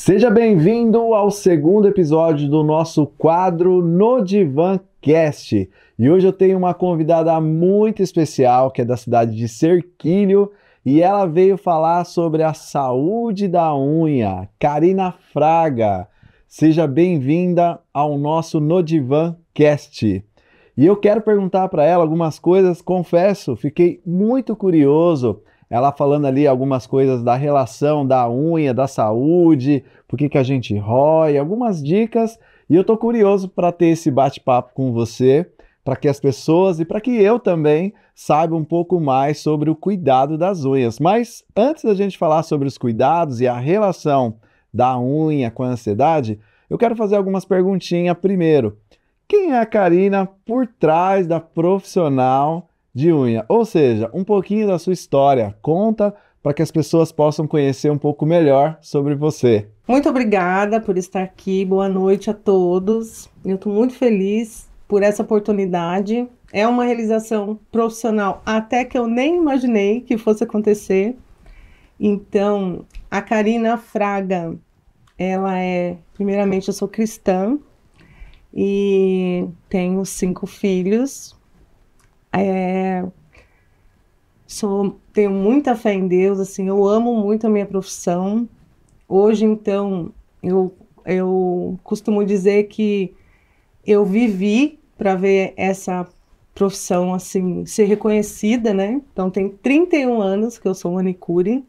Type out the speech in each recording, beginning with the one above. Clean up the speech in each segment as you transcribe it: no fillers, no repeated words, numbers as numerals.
Seja bem-vindo ao segundo episódio do nosso quadro No Divã Cast. E hoje eu tenho uma convidada muito especial, que é da cidade de Serquilho, e ela veio falar sobre a saúde da unha, Karina Fraga. Seja bem-vinda ao nosso No Divã Cast. E eu quero perguntar para ela algumas coisas, confesso, fiquei muito curioso. Ela falando ali algumas coisas da relação da unha, da saúde, por que a gente rói, algumas dicas. E eu tô curioso para ter esse bate-papo com você, para que as pessoas e para que eu também saiba um pouco mais sobre o cuidado das unhas. Mas antes da gente falar sobre os cuidados e a relação da unha com a ansiedade, eu quero fazer algumas perguntinhas primeiro. Quem é a Karina por trás da profissional de unha? Ou seja, um pouquinho da sua história. Conta para que as pessoas possam conhecer um pouco melhor sobre você. Muito obrigada por estar aqui. Boa noite a todos. Eu estou muito feliz por essa oportunidade. É uma realização profissional até que eu nem imaginei que fosse acontecer. Então, a Karina Fraga, primeiramente, eu sou cristã e tenho 5 filhos. Tenho muita fé em Deus, assim, eu amo muito a minha profissão. Hoje, então, eu costumo dizer que eu vivi para ver essa profissão, assim, ser reconhecida, né? Então, tem 31 anos que eu sou manicure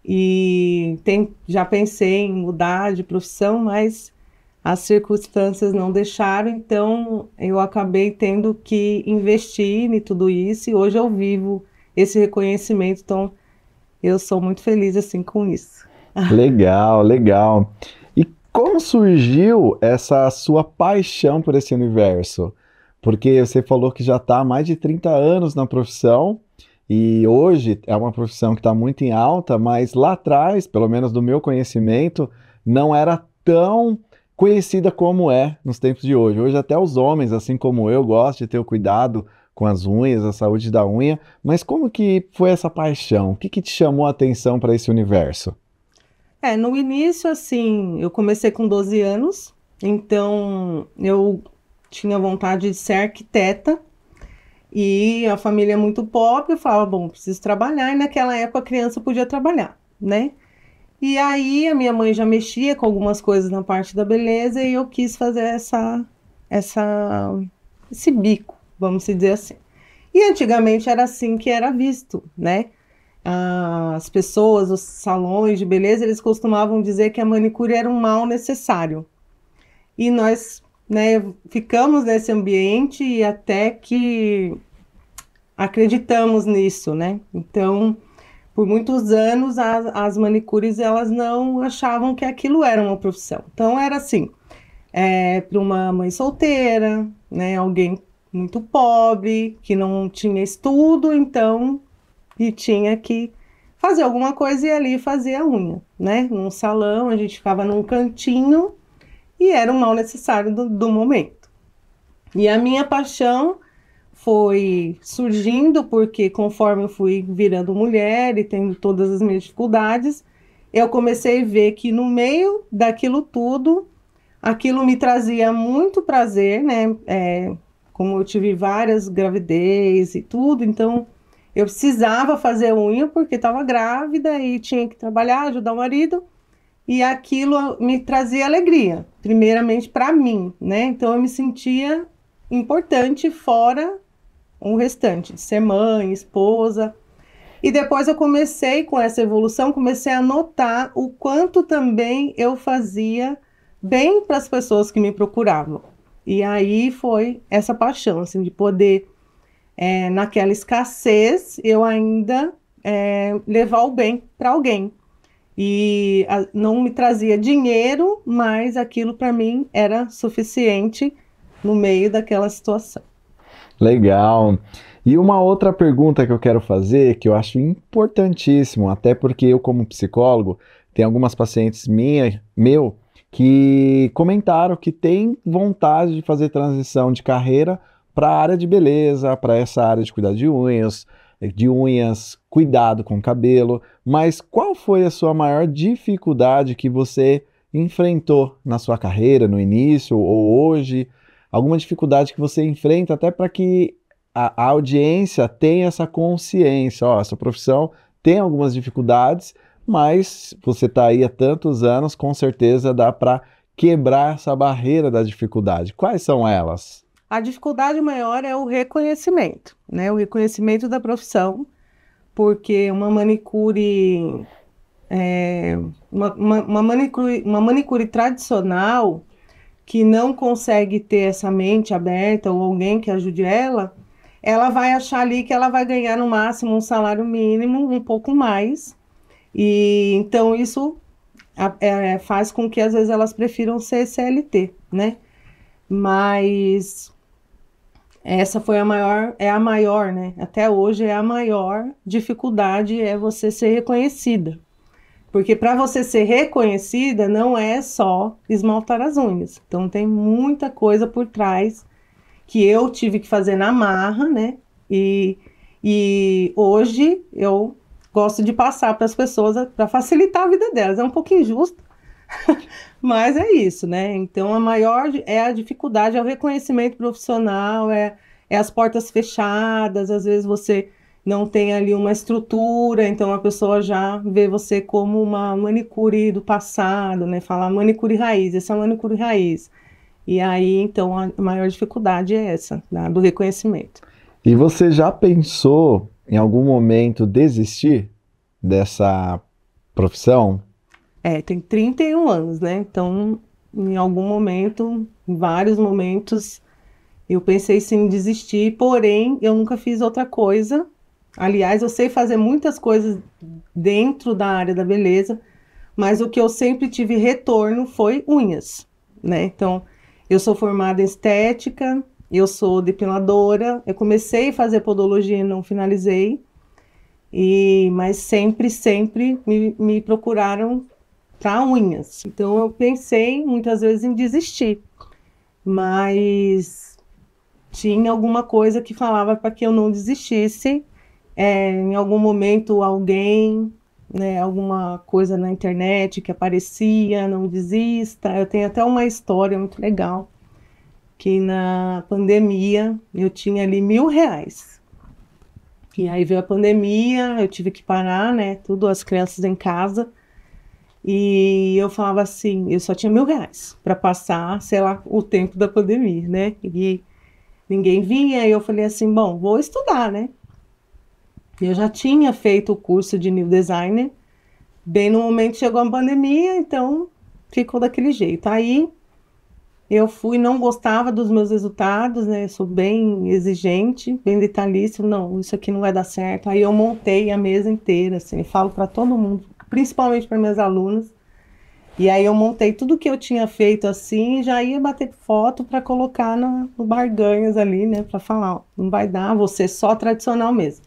e já pensei em mudar de profissão, mas as circunstâncias não deixaram, então eu acabei tendo que investir em tudo isso e hoje eu vivo esse reconhecimento, então eu sou muito feliz assim com isso. Legal, legal. E como surgiu essa sua paixão por esse universo? Porque você falou que já está há mais de 30 anos na profissão e hoje é uma profissão que está muito em alta, mas lá atrás, pelo menos do meu conhecimento, não era tão conhecida como é nos tempos de hoje. Hoje até os homens, assim como eu, gostam de ter o cuidado com as unhas, a saúde da unha, mas como que foi essa paixão? O que te chamou a atenção para esse universo? No início, assim, eu comecei com 12 anos, então eu tinha vontade de ser arquiteta e a família é muito pobre, eu falava, bom, preciso trabalhar, e naquela época a criança podia trabalhar, né? E aí a minha mãe já mexia com algumas coisas na parte da beleza e eu quis fazer essa, esse bico, vamos dizer assim. E antigamente era assim que era visto, né? As pessoas, os salões de beleza, eles costumavam dizer que a manicure era um mal necessário. E nós, né, ficamos nesse ambiente e até que acreditamos nisso, né? Então, por muitos anos, as manicures, elas não achavam que aquilo era uma profissão. Então, era assim, para uma mãe solteira, né, alguém muito pobre, que não tinha estudo, então, e tinha que fazer alguma coisa e ali fazer a unha, né? Num salão, a gente ficava num cantinho e era um mal necessário do momento. E a minha paixão foi surgindo porque conforme eu fui virando mulher e tendo todas as minhas dificuldades, eu comecei a ver que no meio daquilo tudo, aquilo me trazia muito prazer, né? Como eu tive várias gravidez e tudo, então eu precisava fazer unha porque estava grávida e tinha que trabalhar, ajudar o marido, e aquilo me trazia alegria, primeiramente para mim, né? Então eu me sentia importante fora o restante, de ser mãe, esposa. E depois eu comecei com essa evolução, comecei a notar o quanto também eu fazia bem para as pessoas que me procuravam. E aí foi essa paixão, assim, de poder, naquela escassez, eu ainda levar o bem para alguém. E não me trazia dinheiro, mas aquilo para mim era suficiente no meio daquela situação. Legal. E uma outra pergunta que eu quero fazer, que eu acho importantíssimo, até porque eu, como psicólogo, tem algumas pacientes meu, que comentaram que têm vontade de fazer transição de carreira para a área de beleza, para essa área de cuidar de unhas. de unhas, cuidado com o cabelo, mas qual foi a sua maior dificuldade que você enfrentou na sua carreira, no início ou hoje? Alguma dificuldade que você enfrenta até para que a audiência tenha essa consciência, ó, essa profissão tem algumas dificuldades, mas você está aí há tantos anos, com certeza dá para quebrar essa barreira da dificuldade. Quais são elas? A dificuldade maior é o reconhecimento, né? O reconhecimento da profissão, porque uma manicure, uma manicure tradicional que não consegue ter essa mente aberta ou alguém que ajude ela vai achar ali que ela vai ganhar no máximo um salário mínimo, um pouco mais. E então isso faz com que às vezes elas prefiram ser CLT, né? Mas essa foi a maior, né? Até hoje é a maior dificuldade é você ser reconhecida. Porque para você ser reconhecida não é só esmaltar as unhas. Então tem muita coisa por trás que eu tive que fazer na marra, né? E hoje eu gosto de passar para as pessoas para facilitar a vida delas. É um pouco injusto, mas é isso, né? Então a maior é a dificuldade, é o reconhecimento profissional, é as portas fechadas, às vezes você não tem ali uma estrutura, então a pessoa já vê você como uma manicure do passado, né? Fala manicure raiz, essa é a manicure raiz. E aí, então, a maior dificuldade é essa, né? Do reconhecimento. E você já pensou em algum momento desistir dessa profissão? Tem 31 anos, né? Então, em algum momento, em vários momentos, eu pensei sim em desistir, porém, eu nunca fiz outra coisa. Aliás, eu sei fazer muitas coisas dentro da área da beleza, mas o que eu sempre tive retorno foi unhas, né? Então, eu sou formada em estética, eu sou depiladora, eu comecei a fazer podologia e não finalizei, mas sempre me procuraram para unhas. Então eu pensei muitas vezes em desistir, mas tinha alguma coisa que falava para que eu não desistisse. Em algum momento alguém, né, alguma coisa na internet que aparecia, não desista. Eu tenho até uma história muito legal, que na pandemia eu tinha ali R$ 1.000. E aí veio a pandemia, eu tive que parar, né, tudo, as crianças em casa. E eu falava assim, eu só tinha R$ 1.000 para passar, sei lá, o tempo da pandemia, né? E ninguém vinha, e eu falei assim, bom, vou estudar, né? Eu já tinha feito o curso de New Designer, bem no momento que chegou a pandemia, então ficou daquele jeito. Aí eu fui, não gostava dos meus resultados, né? Eu sou bem exigente, bem detalhista, não, isso aqui não vai dar certo. Aí eu montei a mesa inteira, assim, falo para todo mundo, principalmente para minhas alunas. E aí eu montei tudo que eu tinha feito assim, e já ia bater foto para colocar no Barganhas ali, né? Para falar, ó, não vai dar, vou ser só tradicional mesmo.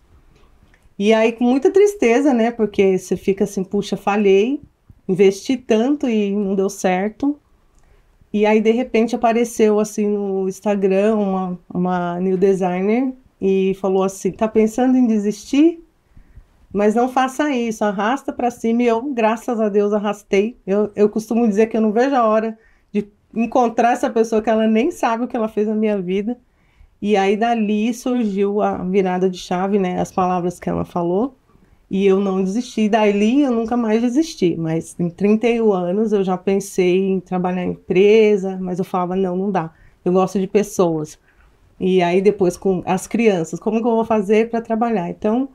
E aí com muita tristeza, né? Porque você fica assim, puxa, falhei, investi tanto e não deu certo. E aí de repente apareceu assim no Instagram uma new designer e falou assim, tá pensando em desistir? Mas não faça isso, arrasta para cima. E eu, graças a Deus, arrastei. Eu costumo dizer que eu não vejo a hora de encontrar essa pessoa que ela nem sabe o que ela fez na minha vida. E aí dali surgiu a virada de chave, né? As palavras que ela falou. E eu não desisti. Dali eu nunca mais desisti. Mas em 31 anos eu já pensei em trabalhar em empresa, mas eu falava, não, não dá. Eu gosto de pessoas. E aí depois com as crianças, como que eu vou fazer para trabalhar? Então,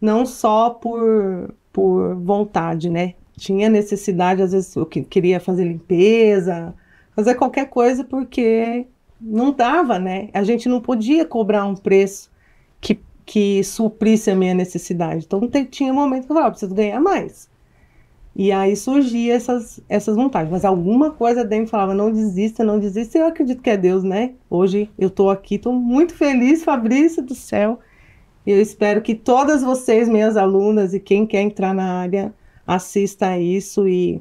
não só por vontade, né? Tinha necessidade, às vezes eu queria fazer limpeza, fazer qualquer coisa, porque não dava, né? A gente não podia cobrar um preço que suprisse a minha necessidade. Então tinha um momento que eu falava, preciso ganhar mais. E aí surgia essas vontades. Mas alguma coisa dentro falava, não desista, não desista. Eu acredito que é Deus, né? Hoje eu estou aqui, estou muito feliz, Fabrício do céu. Eu espero que todas vocês, minhas alunas, e quem quer entrar na área, assista a isso e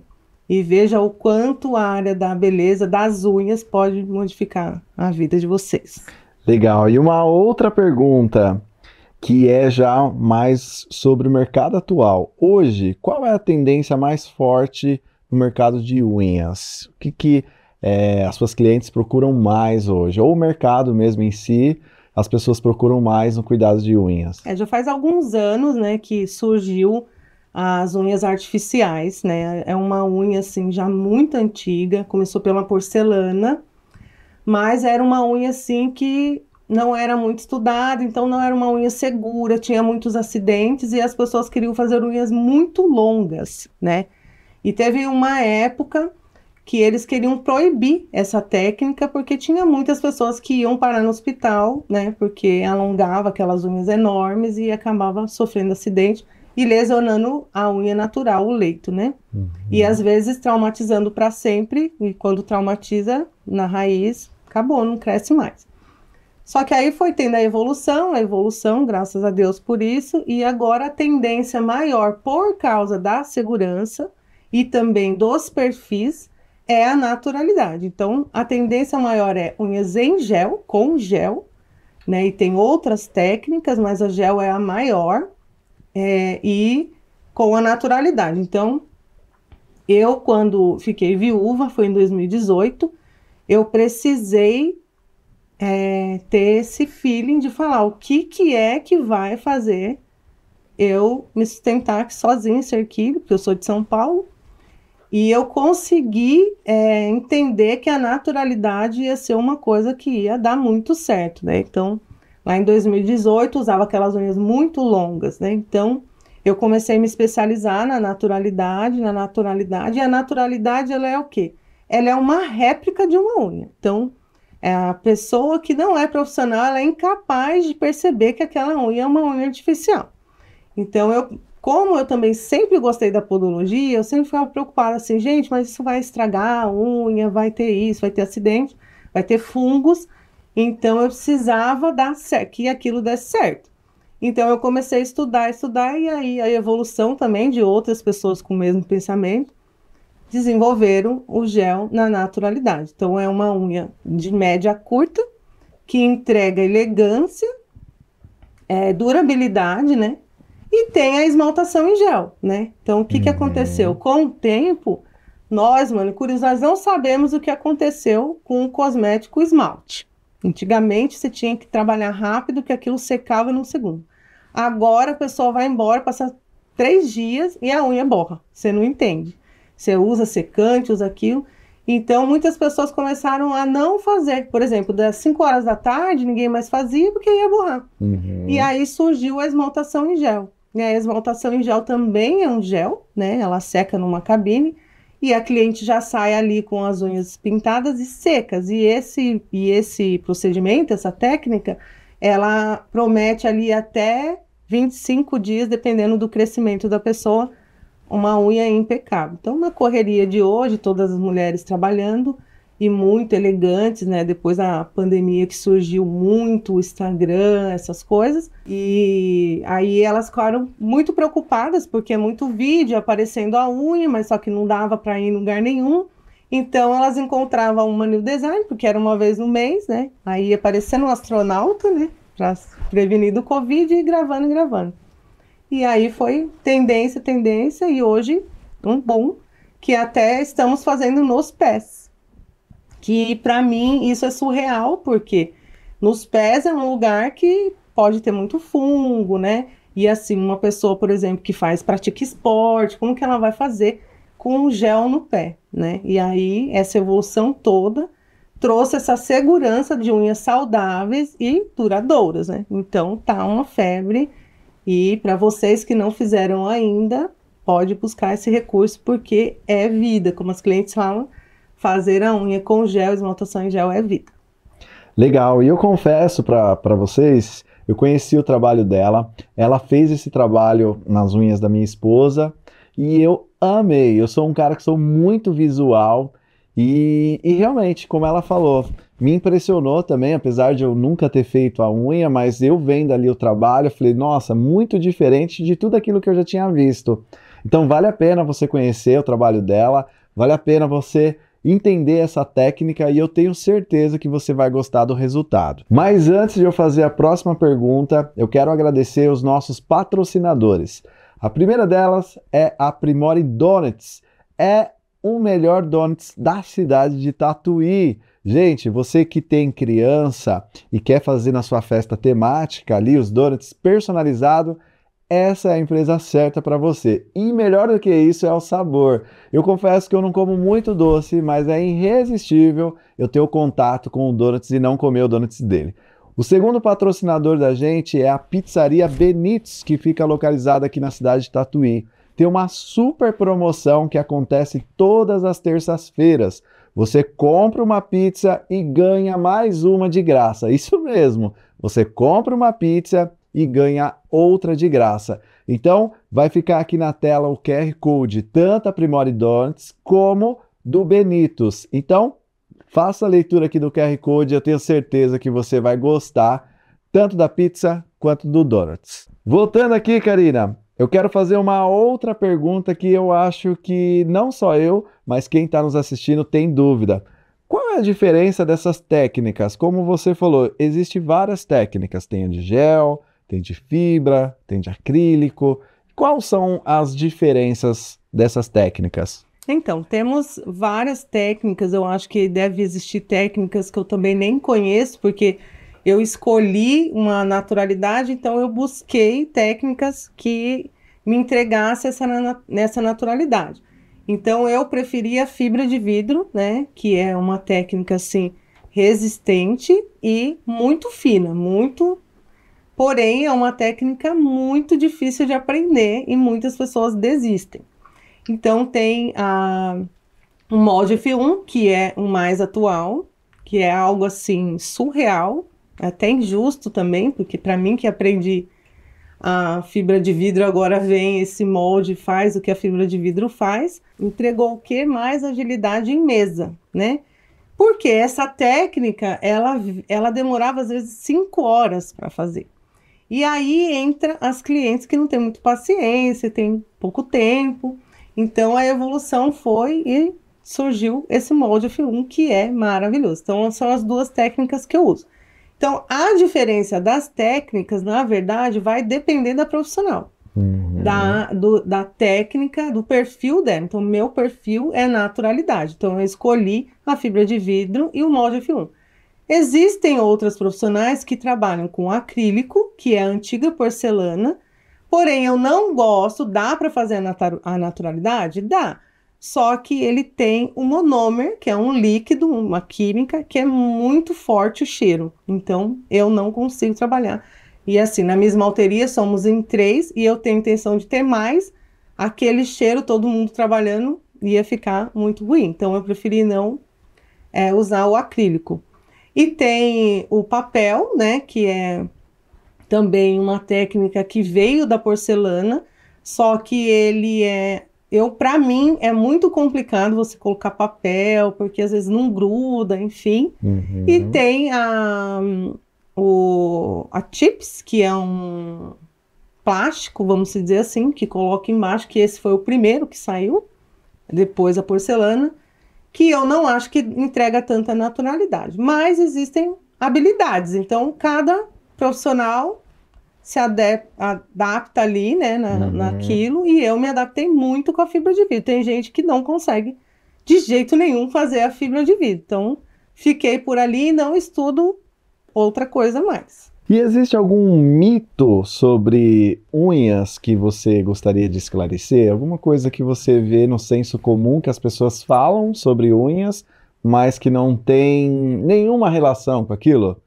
veja o quanto a área da beleza, das unhas, pode modificar a vida de vocês. Legal. E uma outra pergunta. que é já mais sobre o mercado atual. Hoje, qual é a tendência mais forte no mercado de unhas? O que as suas clientes procuram mais hoje? Ou o mercado mesmo em si, as pessoas procuram mais no cuidado de unhas? Já faz alguns anos, né, que surgiu as unhas artificiais, né? É uma unha assim já muito antiga, começou pela porcelana, mas era uma unha assim que não era muito estudada, então não era uma unha segura, tinha muitos acidentes e as pessoas queriam fazer unhas muito longas, né? E teve uma época que eles queriam proibir essa técnica porque tinha muitas pessoas que iam parar no hospital, né? Porque alongava aquelas unhas enormes e acabava sofrendo acidente e lesionando a unha natural, o leito, né? E às vezes traumatizando para sempre, e quando traumatiza na raiz, acabou, não cresce mais. Só que aí foi tendo a evolução, graças a Deus por isso, e agora a tendência maior por causa da segurança e também dos perfis é a naturalidade. Então, a tendência maior é unhas em gel, com gel, né? E tem outras técnicas, mas a gel é a maior, e com a naturalidade. Então, eu, quando fiquei viúva, foi em 2018, eu precisei ter esse feeling de falar o que é que vai fazer eu me sustentar aqui sozinha em Serquilho, porque eu sou de São Paulo, e eu consegui entender que a naturalidade ia ser uma coisa que ia dar muito certo, né? Então, lá em 2018, usava aquelas unhas muito longas, né? Então, eu comecei a me especializar na naturalidade, e a naturalidade, ela é o quê? Ela é uma réplica de uma unha. Então, a pessoa que não é profissional, ela é incapaz de perceber que aquela unha é uma unha artificial. Então, como eu também sempre gostei da podologia, eu sempre ficava preocupada assim, gente, mas isso vai estragar a unha, vai ter isso, vai ter acidente, vai ter fungos. Então, eu precisava que aquilo desse certo. Então, eu comecei a estudar, e aí a evolução também de outras pessoas com o mesmo pensamento desenvolveram o gel na naturalidade. Então, é uma unha de média curta, que entrega elegância, durabilidade, né? E tem a esmaltação em gel, né? Então, o que aconteceu? Com o tempo, nós, manicures, nós não sabemos o que aconteceu com o cosmético esmalte. Antigamente, você tinha que trabalhar rápido, que aquilo secava num segundo. Agora, a pessoa vai embora, passa 3 dias e a unha borra. Você não entende. Você usa secante, usa aquilo. Então, muitas pessoas começaram a não fazer. Por exemplo, das 5 horas da tarde, ninguém mais fazia porque ia borrar. E aí surgiu a esmaltação em gel. E a esmaltação em gel também é um gel, né? Ela seca numa cabine e a cliente já sai ali com as unhas pintadas e secas. E esse procedimento, essa técnica, ela promete ali até 25 dias, dependendo do crescimento da pessoa, uma unha impecável. Então, na correria de hoje, todas as mulheres trabalhando e muito elegantes, né? Depois da pandemia que surgiu muito o Instagram, essas coisas. E aí elas ficaram muito preocupadas, porque é muito vídeo aparecendo a unha, mas só que não dava para ir em lugar nenhum. Então, elas encontravam uma new design, porque era uma vez no mês, né? Aí ia aparecendo um astronauta, né? Para prevenir do Covid e gravando. E aí foi tendência, e hoje um boom que até estamos fazendo nos pés. Que para mim isso é surreal, porque nos pés é um lugar que pode ter muito fungo, né? E assim, uma pessoa, por exemplo, que pratica esporte, como que ela vai fazer com um gel no pé, né? E aí essa evolução toda trouxe essa segurança de unhas saudáveis e duradouras, né? Então tá uma febre. E para vocês que não fizeram ainda, pode buscar esse recurso, porque é vida, como as clientes falam, fazer a unha com gel, esmaltação em gel é vida. Legal, e eu confesso para vocês, eu conheci o trabalho dela, ela fez esse trabalho nas unhas da minha esposa e eu amei. Eu sou um cara que sou muito visual e realmente, como ela falou, me impressionou também, apesar de eu nunca ter feito a unha, mas eu vendo ali o trabalho, eu falei, nossa, muito diferente de tudo aquilo que eu já tinha visto. Então vale a pena você conhecer o trabalho dela, vale a pena você entender essa técnica e eu tenho certeza que você vai gostar do resultado. Mas antes de eu fazer a próxima pergunta, eu quero agradecer os nossos patrocinadores. A primeira delas é a Primore Donuts. É o melhor donuts da cidade de Tatuí. Gente, você que tem criança e quer fazer na sua festa temática ali os donuts personalizados, essa é a empresa certa para você. E melhor do que isso é o sabor. Eu confesso que eu não como muito doce, mas é irresistível eu ter o contato com o donuts e não comer o donuts dele. O segundo patrocinador da gente é a Pizzaria Benítez, que fica localizada aqui na cidade de Tatuí. Tem uma super promoção que acontece todas as terças-feiras. Você compra uma pizza e ganha mais uma de graça. Isso mesmo, você compra uma pizza e ganha outra de graça. Então, vai ficar aqui na tela o QR Code, tanto a Primore Donuts como do Benítez. Então, faça a leitura aqui do QR Code, eu tenho certeza que você vai gostar tanto da pizza quanto do Donuts. Voltando aqui, Karina, eu quero fazer uma outra pergunta que eu acho que não só eu, mas quem está nos assistindo tem dúvida. Qual é a diferença dessas técnicas? Como você falou, existem várias técnicas, tem a de gel, tem de fibra, tem de acrílico. Quais são as diferenças dessas técnicas? Então, temos várias técnicas, eu acho que deve existir técnicas que eu também nem conheço, porque eu escolhi uma naturalidade, então eu busquei técnicas que me entregassem nessa naturalidade. Então, eu preferi a fibra de vidro, né, que é uma técnica, assim, resistente e muito fina, porém, é uma técnica muito difícil de aprender e muitas pessoas desistem. Então, tem o molde F1, que é o mais atual, que é algo assim surreal, até injusto também, porque para mim que aprendi a fibra de vidro, agora vem esse molde, faz o que a fibra de vidro faz, entregou o que? Mais agilidade em mesa, né? Porque essa técnica, ela demorava às vezes 5 horas para fazer. E aí entra as clientes que não têm muito paciência, tem pouco tempo. Então a evolução foi e surgiu esse molde F1 que é maravilhoso. Então são as duas técnicas que eu uso. Então a diferença das técnicas, na verdade, vai depender da profissional. Da técnica, do perfil dela. Então meu perfil é naturalidade. Então eu escolhi a fibra de vidro e o molde F1. Existem outras profissionais que trabalham com acrílico, que é a antiga porcelana, porém eu não gosto, dá para fazer a naturalidade? Dá, só que ele tem o monômer, que é um líquido, uma química, que é muito forte o cheiro, então eu não consigo trabalhar. E assim, na minha esmalteria somos em 3 e eu tenho intenção de ter mais, aquele cheiro, todo mundo trabalhando, ia ficar muito ruim, então eu preferi não usar o acrílico. E tem o papel, né, que é também uma técnica que veio da porcelana, só que ele para mim, é muito complicado você colocar papel, porque às vezes não gruda, enfim. E tem a chips, que é um plástico, vamos dizer assim, que coloca embaixo, que esse foi o primeiro que saiu, depois a porcelana, que eu não acho que entrega tanta naturalidade, mas existem habilidades, então cada profissional se adapta ali, né, naquilo, e eu me adaptei muito com a fibra de vidro. Tem gente que não consegue de jeito nenhum fazer a fibra de vidro, então fiquei por ali e não estudo outra coisa mais. E existe algum mito sobre unhas que você gostaria de esclarecer? Alguma coisa que você vê no senso comum que as pessoas falam sobre unhas, mas que não tem nenhuma relação com aquilo?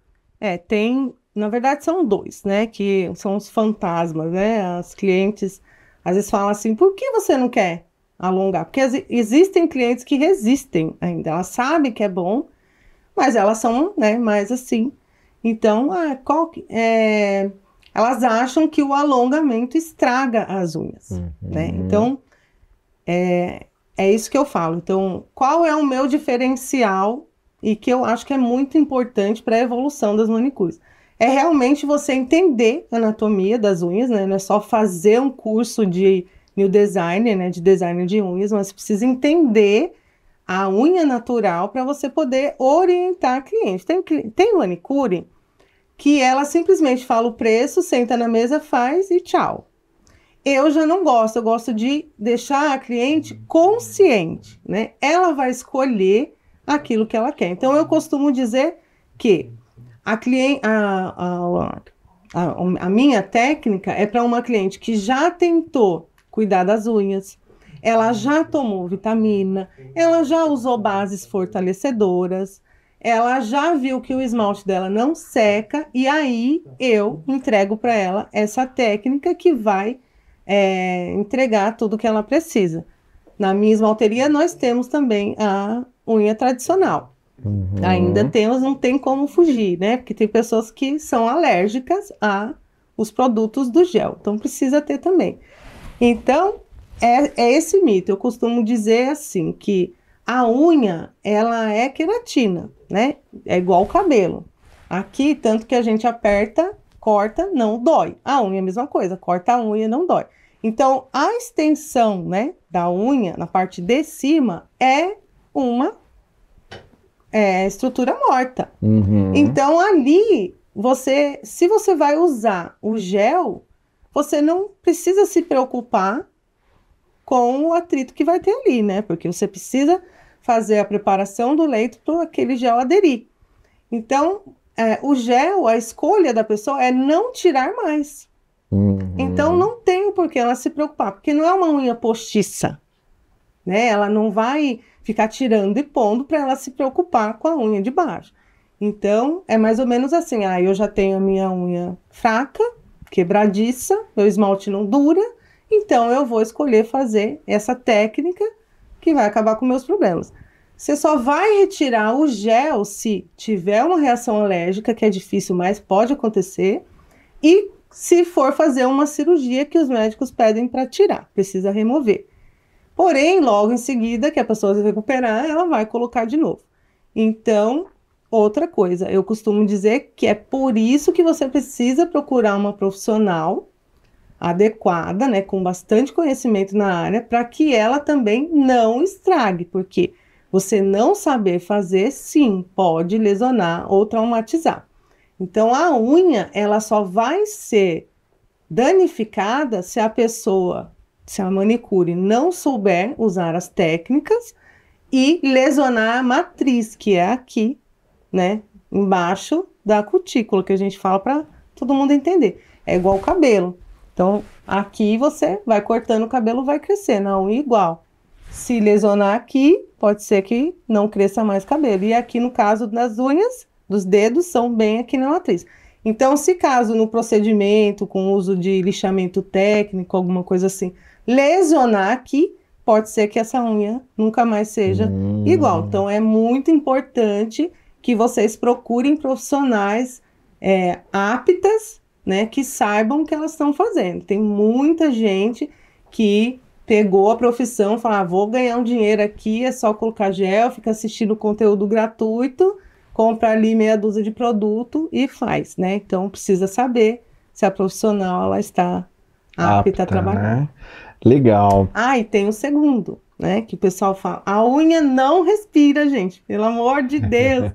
Na verdade são 2, né, que são os fantasmas, né, as clientes às vezes falam assim, por que você não quer alongar? Porque existem clientes que resistem ainda, elas sabem que é bom, mas elas são, né, mais assim. Então, elas acham que o alongamento estraga as unhas, né? Então, é isso que eu falo. Então, qual é o meu diferencial e que eu acho que é muito importante para a evolução das manicures? É realmente você entender a anatomia das unhas, né? Não é só fazer um curso de new design, né? De design de unhas, mas você precisa entender a unha natural para você poder orientar a cliente. Tem manicure que ela simplesmente fala o preço, senta na mesa, faz e tchau. Eu já não gosto, eu gosto de deixar a cliente consciente, né? Ela vai escolher aquilo que ela quer. Então, eu costumo dizer que a minha técnica é para uma cliente que já tentou cuidar das unhas, ela já tomou vitamina, ela já usou bases fortalecedoras, ela já viu que o esmalte dela não seca, e aí eu entrego para ela essa técnica que vai entregar tudo que ela precisa. Na minha esmalteria, nós temos também a unha tradicional. Ainda temos, não tem como fugir, né? Porque tem pessoas que são alérgicas a os produtos do gel, então precisa ter também. Então, é esse mito. Eu costumo dizer assim, que a unha, ela é queratina, né? É igual o cabelo. Aqui, tanto que a gente aperta, corta, não dói. A unha é a mesma coisa, corta a unha, não dói. Então, a extensão, né, da unha, na parte de cima, é uma estrutura morta. Então, ali, se você vai usar o gel, você não precisa se preocupar com o atrito que vai ter ali, né? Porque você precisa fazer a preparação do leito para aquele gel aderir. Então, o gel, a escolha da pessoa é não tirar mais. Então, não tem por que ela se preocupar, porque não é uma unha postiça, né? Ela não vai ficar tirando e pondo para ela se preocupar com a unha de baixo. Então, é mais ou menos assim, eu já tenho a minha unha fraca, quebradiça, meu esmalte não dura, então eu vou escolher fazer essa técnica que vai acabar com meus problemas. Você só vai retirar o gel se tiver uma reação alérgica, que é difícil, mas pode acontecer, e se for fazer uma cirurgia que os médicos pedem para tirar, precisa remover. Porém, logo em seguida, que a pessoa se recuperar, ela vai colocar de novo. Então, outra coisa, eu costumo dizer que é por isso que você precisa procurar uma profissional adequada, né, com bastante conhecimento na área, para que ela também não estrague, porque você não saber fazer, sim, pode lesionar ou traumatizar. Então, a unha, ela só vai ser danificada se a manicure não souber usar as técnicas e lesionar a matriz, que é aqui, né, embaixo da cutícula, que a gente fala para todo mundo entender. É igual o cabelo. Então, aqui você vai cortando o cabelo, vai crescendo, a unha igual. Se lesionar aqui, pode ser que não cresça mais cabelo. E aqui, no caso das unhas, dos dedos, são bem aqui na matriz. Então, se caso no procedimento, com uso de lixamento técnico, alguma coisa assim, lesionar aqui, pode ser que essa unha nunca mais seja igual. Então, é muito importante que vocês procurem profissionais aptas, né, que saibam o que elas estão fazendo. Tem muita gente que pegou a profissão, falou, vou ganhar um dinheiro aqui, é só colocar gel, fica assistindo conteúdo gratuito, compra ali meia dúzia de produto e faz, né? Então, precisa saber se a profissional ela está apta a trabalhar. Né? Legal. E tem o segundo, né, que o pessoal fala, a unha não respira, gente, pelo amor de Deus,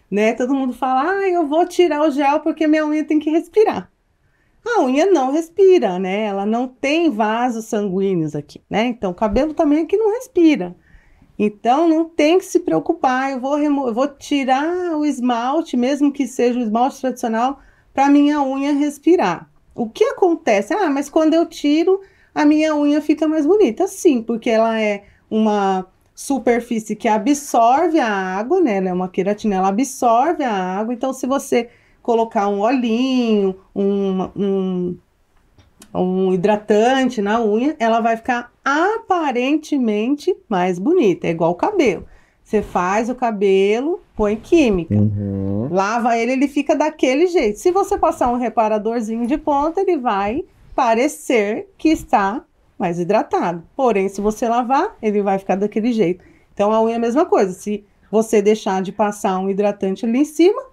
né? Todo mundo fala, eu vou tirar o gel porque minha unha tem que respirar. A unha não respira, né? Ela não tem vasos sanguíneos aqui, né? Então, o cabelo também aqui não respira. Então, não tem que se preocupar. Eu vou tirar o esmalte, mesmo que seja o esmalte tradicional, para minha unha respirar. O que acontece? Mas quando eu tiro, a minha unha fica mais bonita. Sim, porque ela é uma superfície que absorve a água, né? Ela é uma queratina, ela absorve a água. Então, se você colocar um olhinho, um hidratante na unha, ela vai ficar aparentemente mais bonita. É igual o cabelo. Você faz o cabelo, põe química. Lava ele, ele fica daquele jeito. Se você passar um reparadorzinho de ponta, ele vai parecer que está mais hidratado. Porém, se você lavar, ele vai ficar daquele jeito. Então, a unha é a mesma coisa. Se você deixar de passar um hidratante ali em cima,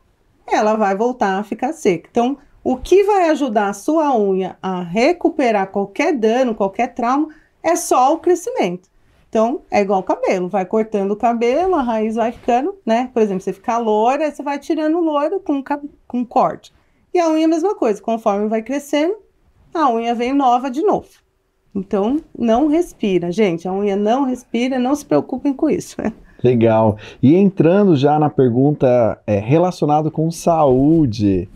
ela vai voltar a ficar seca. Então, o que vai ajudar a sua unha a recuperar qualquer dano, qualquer trauma, é só o crescimento. Então, é igual o cabelo, vai cortando o cabelo, a raiz vai ficando, né? Por exemplo, você fica loira, aí você vai tirando o loiro com corte. E a unha é a mesma coisa, conforme vai crescendo, a unha vem nova de novo. Então, não respira, gente, a unha não respira, não se preocupem com isso. Legal. E entrando já na pergunta relacionada com saúde,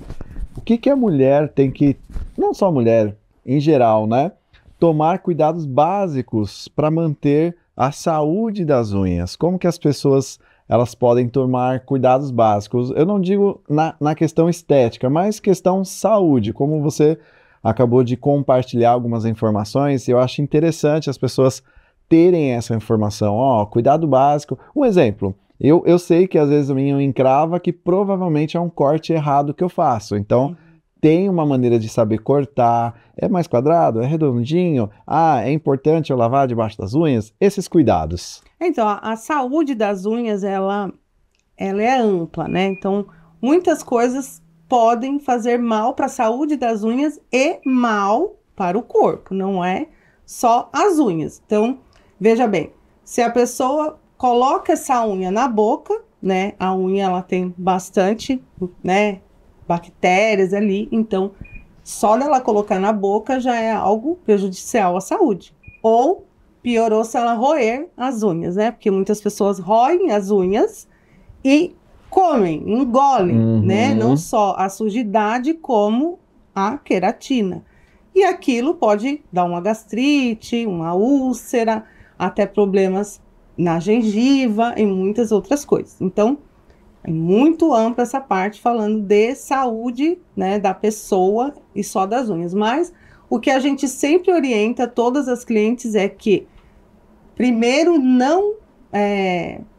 o que que a mulher tem que, não só a mulher, em geral, né? Tomar cuidados básicos para manter a saúde das unhas. Como que as pessoas elas podem tomar cuidados básicos? Eu não digo na questão estética, mas questão saúde, como você acabou de compartilhar algumas informações, eu acho interessante as pessoas terem essa informação. Ó, cuidado básico. Um exemplo, eu sei que às vezes a minha unha encrava que provavelmente é um corte errado que eu faço, então tem uma maneira de saber cortar, é mais quadrado, é redondinho, é importante eu lavar debaixo das unhas, esses cuidados. Então, a saúde das unhas, ela é ampla, né? Então, muitas coisas podem fazer mal para a saúde das unhas e mal para o corpo, não é só as unhas. Então, veja bem, se a pessoa coloca essa unha na boca, né? A unha, ela tem bastante, né? Bactérias ali, então só dela colocar na boca já é algo prejudicial à saúde. Ou piorou se ela roer as unhas, né? Porque muitas pessoas roem as unhas e comem, engolem, né? Não só a sujidade como a queratina. E aquilo pode dar uma gastrite, uma úlcera, até problemas na gengiva e muitas outras coisas. Então, é muito ampla essa parte falando de saúde, né, da pessoa e só das unhas. Mas o que a gente sempre orienta todas as clientes é que, primeiro, não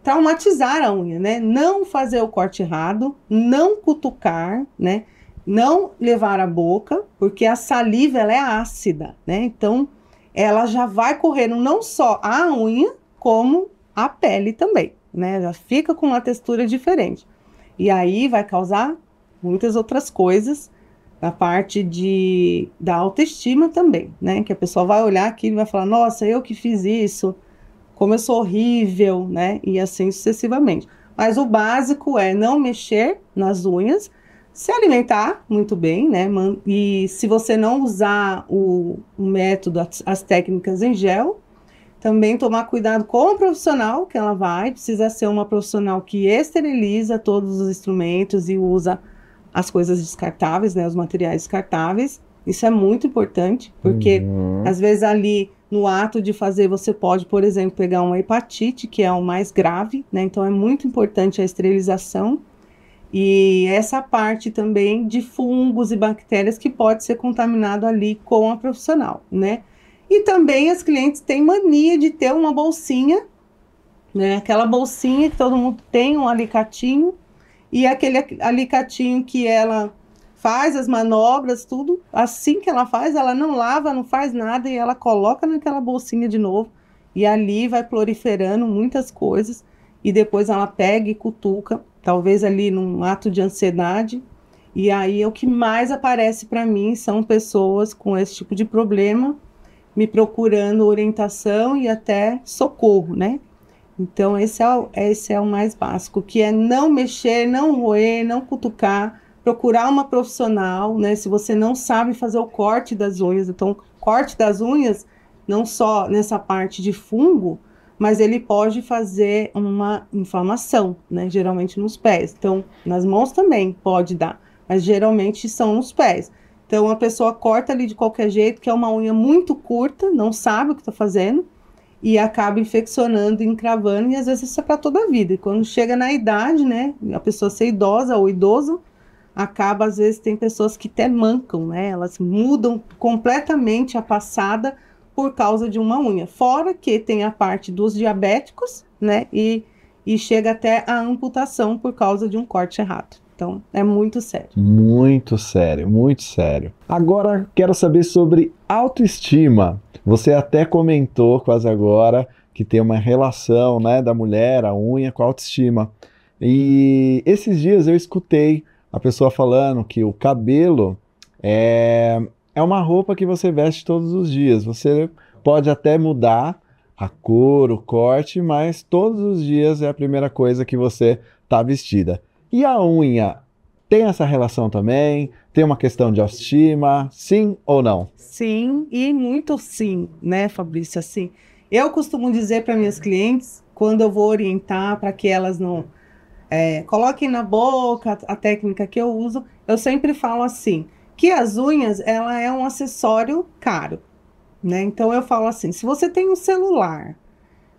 traumatizar a unha, né? Não fazer o corte errado, não cutucar, né? Não levar a boca, porque a saliva ela é ácida, né? Então, ela já vai correndo não só a unha, como a pele também, né? Já fica com uma textura diferente. E aí vai causar muitas outras coisas, na parte da autoestima também, né? Que a pessoa vai olhar aquilo e vai falar, nossa, eu que fiz isso, como eu sou horrível, né? E assim sucessivamente. Mas o básico é não mexer nas unhas, se alimentar muito bem, né? E se você não usar o método, as técnicas em gel, também tomar cuidado com o profissional que ela vai, precisa ser uma profissional que esteriliza todos os instrumentos e usa as coisas descartáveis, né, os materiais descartáveis. Isso é muito importante, porque às vezes ali no ato de fazer você pode, por exemplo, pegar uma hepatite, que é o mais grave, né? Então é muito importante a esterilização e essa parte também de fungos e bactérias que pode ser contaminado ali com a profissional, né? E também as clientes têm mania de ter uma bolsinha, né? Aquela bolsinha que todo mundo tem, um alicatinho, e aquele alicatinho que ela faz as manobras, tudo, assim que ela faz, ela não lava, não faz nada, e ela coloca naquela bolsinha de novo, e ali vai proliferando muitas coisas, e depois ela pega e cutuca, talvez ali num ato de ansiedade, e aí o que mais aparece para mim são pessoas com esse tipo de problema, me procurando orientação e até socorro, né? Então, esse é o mais básico, que é não mexer, não roer, não cutucar, procurar uma profissional, né? Se você não sabe fazer o corte das unhas, então, corte das unhas, não só nessa parte de fungo, mas ele pode fazer uma inflamação, né? Geralmente nos pés. Então, nas mãos também pode dar, mas geralmente são nos pés. Então, a pessoa corta ali de qualquer jeito, que é uma unha muito curta, não sabe o que está fazendo, e acaba infeccionando, encravando, e às vezes isso é para toda a vida. E quando chega na idade, né, a pessoa ser idosa ou idoso, acaba, às vezes, tem pessoas que até mancam, né, elas mudam completamente a passada por causa de uma unha. Fora que tem a parte dos diabéticos, né, e chega até a amputação por causa de um corte errado. Então, é muito sério. Muito sério, muito sério. Agora, quero saber sobre autoestima. Você até comentou quase agora que tem uma relação, né, da mulher, a unha, com a autoestima. E esses dias eu escutei a pessoa falando que o cabelo é uma roupa que você veste todos os dias. Você pode até mudar a cor, o corte, mas todos os dias é a primeira coisa que você tá vestida. E a unha tem essa relação também? Tem uma questão de autoestima? Sim ou não? Sim, e muito sim, né, Fabrício? Assim, eu costumo dizer para minhas clientes, quando eu vou orientar para que elas não coloquem na boca a técnica que eu uso, eu sempre falo assim, que as unhas, ela é um acessório caro, né? Então eu falo assim, se você tem um celular,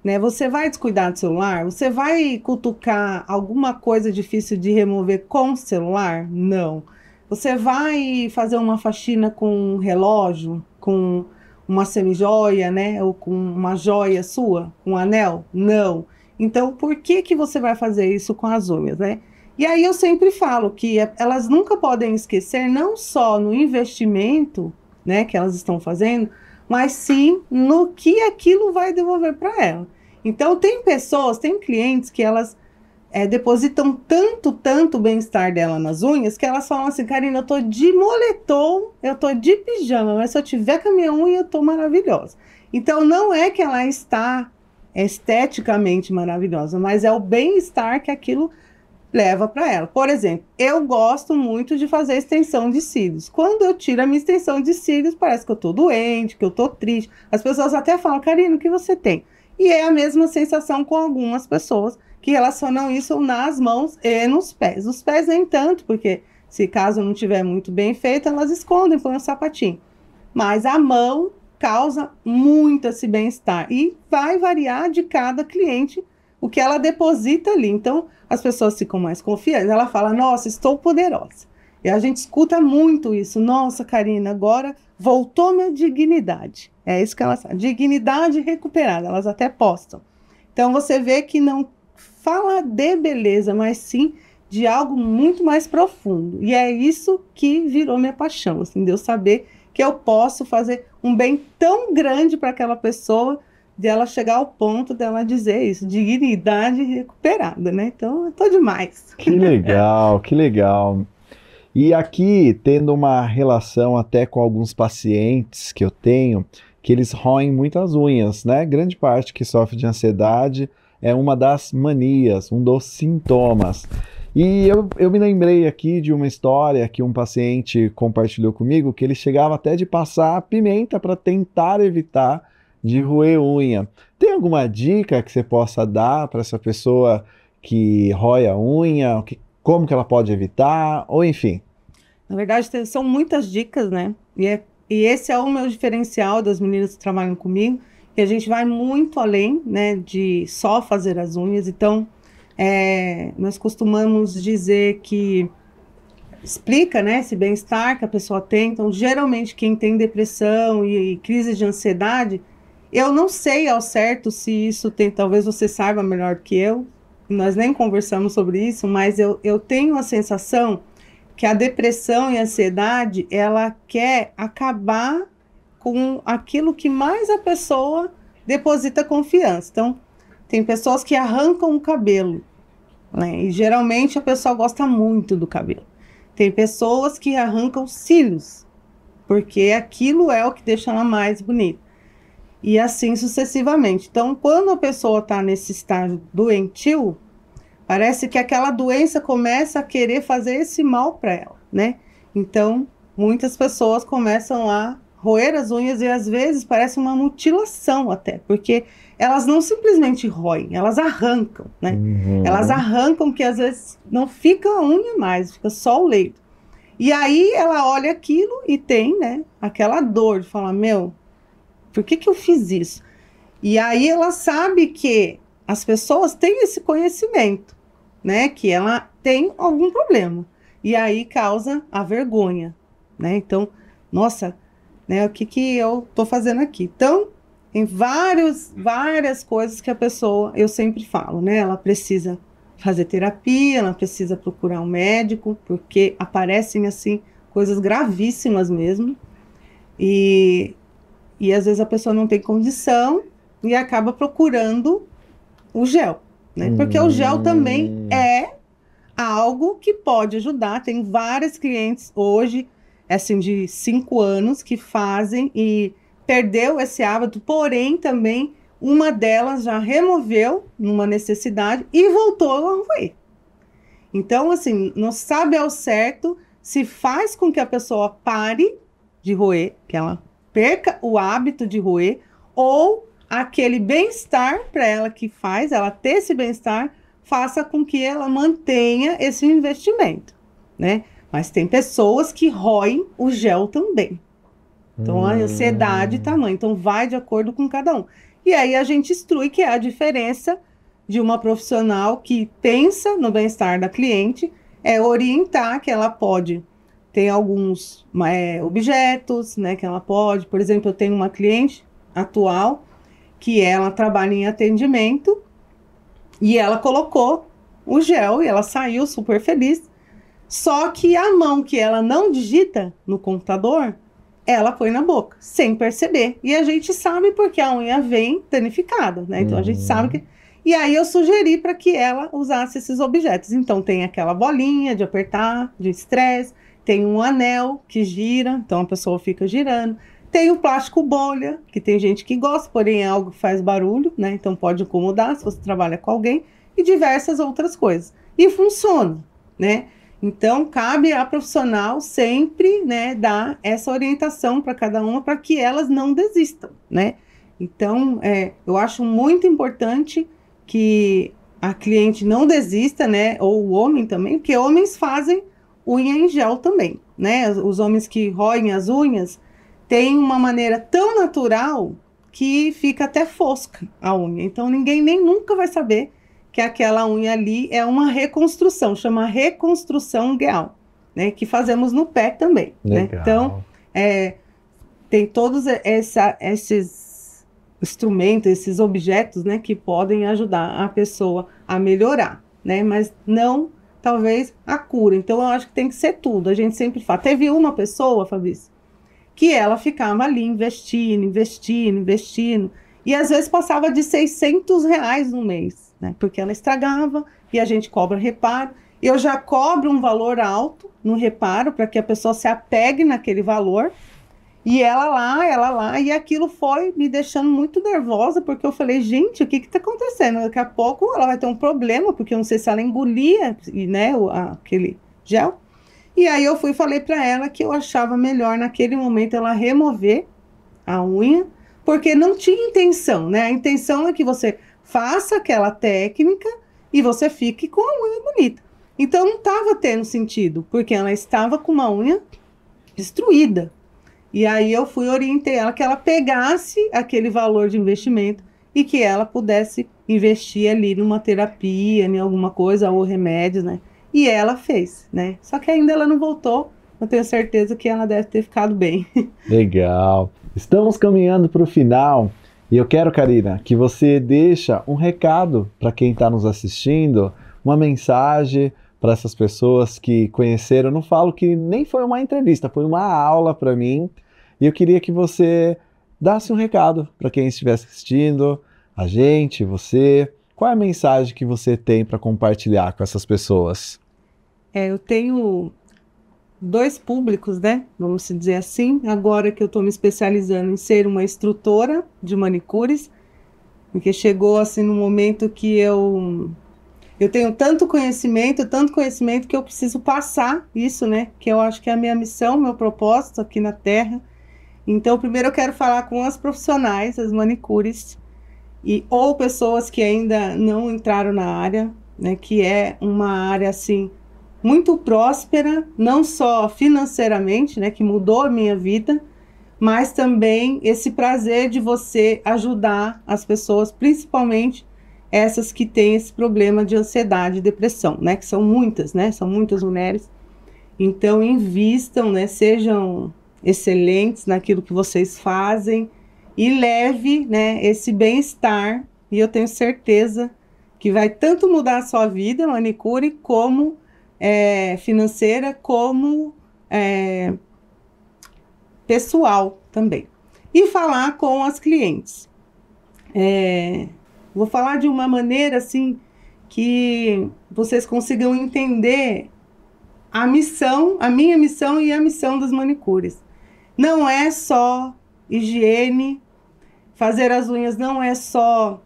né, você vai descuidar do celular? Você vai cutucar alguma coisa difícil de remover com o celular? Não. Você vai fazer uma faxina com um relógio, com uma semijoia, né, ou com uma joia sua, um anel? Não. Então, por que que você vai fazer isso com as unhas, né? E aí eu sempre falo que elas nunca podem esquecer, não só no investimento, né, que elas estão fazendo, mas sim no que aquilo vai devolver para ela. Então, tem pessoas, tem clientes que elas depositam tanto bem-estar dela nas unhas, que elas falam assim, Karina, eu tô de moletom, eu tô de pijama, mas se eu tiver com a minha unha, eu tô maravilhosa. Então, não é que ela está esteticamente maravilhosa, mas é o bem-estar que aquilo leva para ela. Por exemplo, eu gosto muito de fazer extensão de cílios. Quando eu tiro a minha extensão de cílios, parece que eu tô doente, que eu tô triste. As pessoas até falam, Karina, o que você tem? E é a mesma sensação com algumas pessoas que relacionam isso nas mãos e nos pés. Os pés nem tanto, porque se caso não tiver muito bem feito, elas escondem, põem um sapatinho. Mas a mão causa muito esse bem-estar e vai variar de cada cliente o que ela deposita ali. Então, as pessoas ficam mais confiantes. Ela fala, nossa, estou poderosa. E a gente escuta muito isso. Nossa, Karina, agora voltou minha dignidade. É isso que elas falam. Dignidade recuperada. Elas até postam. Então, você vê que não fala de beleza, mas sim de algo muito mais profundo. E é isso que virou minha paixão, assim, de eu saber que eu posso fazer um bem tão grande para aquela pessoa, de ela chegar ao ponto dela dizer isso, dignidade recuperada, né? Então, eu tô demais. Que legal, que legal. E aqui, tendo uma relação até com alguns pacientes que eu tenho, que eles roem muitas unhas, né? Grande parte que sofre de ansiedade é uma das manias, um dos sintomas. E eu me lembrei aqui de uma história que um paciente compartilhou comigo, que ele chegava até de passar pimenta para tentar evitar de roer unha. Tem alguma dica que você possa dar para essa pessoa que rói a unha, como que ela pode evitar, ou enfim? Na verdade, são muitas dicas, né? E esse é o meu diferencial das meninas que trabalham comigo, que a gente vai muito além, né, de só fazer as unhas. Então, nós costumamos dizer que explica, né, esse bem-estar que a pessoa tem. Então, geralmente, quem tem depressão e crise de ansiedade, eu não sei ao certo se isso tem, talvez você saiba melhor que eu, nós nem conversamos sobre isso, mas eu tenho a sensação que a depressão e a ansiedade, ela quer acabar com aquilo que mais a pessoa deposita confiança. Então, tem pessoas que arrancam o cabelo, né? E geralmente a pessoa gosta muito do cabelo. Tem pessoas que arrancam cílios, porque aquilo é o que deixa ela mais bonita. E assim sucessivamente. Então, quando a pessoa está nesse estágio doentio, parece que aquela doença começa a querer fazer esse mal para ela, né? Então, muitas pessoas começam a roer as unhas e às vezes parece uma mutilação até, porque elas não simplesmente roem, elas arrancam, né? Uhum. Elas arrancam que às vezes não fica a unha mais, fica só o leito. E aí ela olha aquilo e tem, né, aquela dor de falar, meu, por que eu fiz isso? E aí ela sabe que as pessoas têm esse conhecimento, né, que ela tem algum problema. E aí causa a vergonha, né? Então, nossa, né, o que eu tô fazendo aqui? Então, tem várias coisas que a pessoa, eu sempre falo, né? Ela precisa fazer terapia, ela precisa procurar um médico, porque aparecem, assim, coisas gravíssimas mesmo. E às vezes a pessoa não tem condição e acaba procurando o gel, né? Porque o gel também é algo que pode ajudar. Tem várias clientes hoje, assim, de 5 anos que fazem e perdeu esse hábito, porém também uma delas já removeu numa necessidade e voltou a roer. Então, assim, não sabe ao certo se faz com que a pessoa pare de roer, que ela perca o hábito de roer, ou aquele bem-estar para ela que faz, ela ter esse bem-estar, faça com que ela mantenha esse investimento, né? Mas tem pessoas que roem o gel também. Então, a ansiedade e tamanho. Então, vai de acordo com cada um. E aí, a gente instrui que é a diferença de uma profissional que pensa no bem-estar da cliente, é orientar que ela pode ter alguns objetos, né? Que ela pode... Por exemplo, eu tenho uma cliente atual que ela trabalha em atendimento e ela colocou o gel e ela saiu super feliz. Só que a mão que ela não digita no computador, ela põe na boca, sem perceber. E a gente sabe porque a unha vem danificada, né? Então a gente sabe que... E aí eu sugeri para que ela usasse esses objetos. Então tem aquela bolinha de apertar, de estresse, tem um anel que gira, então a pessoa fica girando. Tem o plástico bolha, que tem gente que gosta, porém é algo que faz barulho, né? Então pode incomodar se você trabalha com alguém, e diversas outras coisas. E funciona, né? Então, cabe à profissional sempre, né, dar essa orientação para cada uma, para que elas não desistam, né? Então, eu acho muito importante que a cliente não desista, né, ou o homem também, porque homens fazem unha em gel também, né? Os homens que roem as unhas têm uma maneira tão natural que fica até fosca a unha. Então, ninguém nem nunca vai saber que aquela unha ali é uma reconstrução, chama reconstrução ungueal, né? Que fazemos no pé também, né? Então, tem todos esses instrumentos, esses objetos, né? Que podem ajudar a pessoa a melhorar, né? Mas não, talvez, a cura. Então, eu acho que tem que ser tudo. A gente sempre fala. Teve uma pessoa, Fabrício, que ela ficava ali investindo, e às vezes passava de R$600 no mês, né? Porque ela estragava e a gente cobra reparo. Eu já cobro um valor alto no reparo para que a pessoa se apegue naquele valor. E ela lá, e aquilo foi me deixando muito nervosa, porque eu falei, gente, o que está acontecendo? Daqui a pouco ela vai ter um problema, porque eu não sei se ela engolia, né, aquele gel. E aí eu fui e falei para ela que eu achava melhor naquele momento ela remover a unha, porque não tinha intenção, né? A intenção é que você faça aquela técnica e você fique com a unha bonita. Então não estava tendo sentido, porque ela estava com uma unha destruída. E aí eu fui orientei ela que ela pegasse aquele valor de investimento e que ela pudesse investir ali numa terapia, em alguma coisa, ou remédios, né? E ela fez, né? Só que ainda ela não voltou. Eu tenho certeza que ela deve ter ficado bem. Legal. Estamos caminhando para o final e eu quero, Karina, que você deixe um recado para quem está nos assistindo, uma mensagem para essas pessoas que conheceram. Eu não falo que nem foi uma entrevista, foi uma aula para mim. E eu queria que você desse um recado para quem estiver assistindo, a gente, você. Qual é a mensagem que você tem para compartilhar com essas pessoas? Eu tenho dois públicos, né? Vamos dizer assim. Agora que eu estou me especializando em ser uma instrutora de manicures, porque chegou assim no momento que eu tenho tanto conhecimento que eu preciso passar isso, né? Que eu acho que é a minha missão, meu propósito aqui na Terra. Então, primeiro eu quero falar com as profissionais, as manicures, ou pessoas que ainda não entraram na área, né? Que é uma área, assim, muito próspera, não só financeiramente, né? Que mudou a minha vida, mas também esse prazer de você ajudar as pessoas, principalmente essas que têm esse problema de ansiedade e depressão, né? Que são muitas, né? São muitas mulheres. Então, invistam, né? Sejam excelentes naquilo que vocês fazem e leve, né, esse bem-estar. E eu tenho certeza que vai tanto mudar a sua vida, manicure, como financeira, como pessoal também. E falar com as clientes. Vou falar de uma maneira assim que vocês consigam entender a missão, a minha missão e a missão das manicures. Não é só higiene, fazer as unhas não é só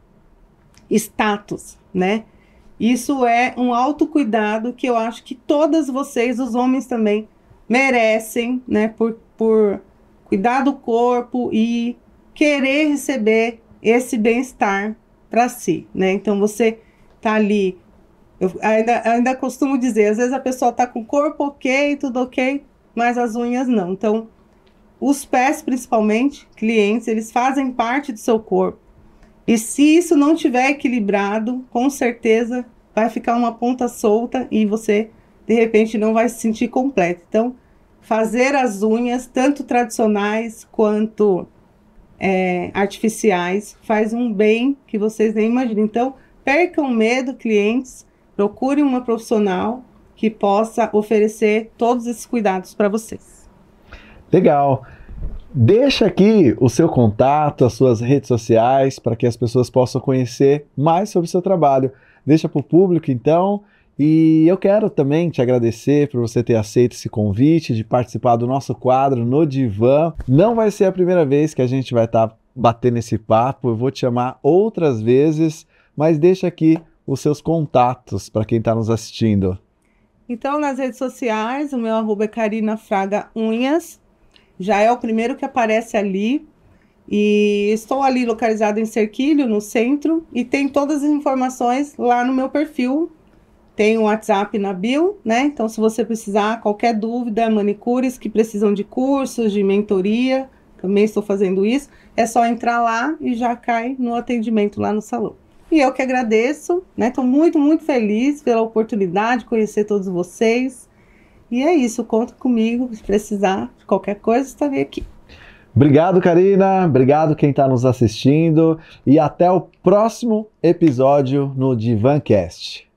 status, né? Isso é um autocuidado que eu acho que todas vocês, os homens também, merecem, né? Por cuidar do corpo e querer receber esse bem-estar para si, né? Então você tá ali, eu ainda costumo dizer, às vezes a pessoa tá com o corpo ok, tudo ok, mas as unhas não. Então, os pés principalmente, clientes, eles fazem parte do seu corpo. E se isso não tiver equilibrado, com certeza vai ficar uma ponta solta e você, de repente, não vai se sentir completo. Então, fazer as unhas, tanto tradicionais quanto artificiais, faz um bem que vocês nem imaginam. Então, percam medo, clientes, procurem uma profissional que possa oferecer todos esses cuidados para vocês. Legal. Deixa aqui o seu contato, as suas redes sociais, para que as pessoas possam conhecer mais sobre o seu trabalho. Deixa para o público, então. E eu quero também te agradecer por você ter aceito esse convite de participar do nosso quadro No Divã. Não vai ser a primeira vez que a gente vai estar batendo esse papo, eu vou te chamar outras vezes, mas deixa aqui os seus contatos para quem está nos assistindo. Então, nas redes sociais, o meu arroba é Karina Fraga Unhas, já é o primeiro que aparece ali. E estou ali localizada em Cerquilho, no centro, e tem todas as informações lá no meu perfil. Tem o WhatsApp na bio, né? Então, se você precisar, qualquer dúvida, manicures que precisam de cursos, de mentoria, também estou fazendo isso, é só entrar lá e já cai no atendimento lá no salão. E eu que agradeço, né? Estou muito, muito feliz pela oportunidade de conhecer todos vocês. E é isso, conta comigo, se precisar de qualquer coisa, estarei aqui. Obrigado, Karina. Obrigado quem está nos assistindo. E até o próximo episódio no DivãCast.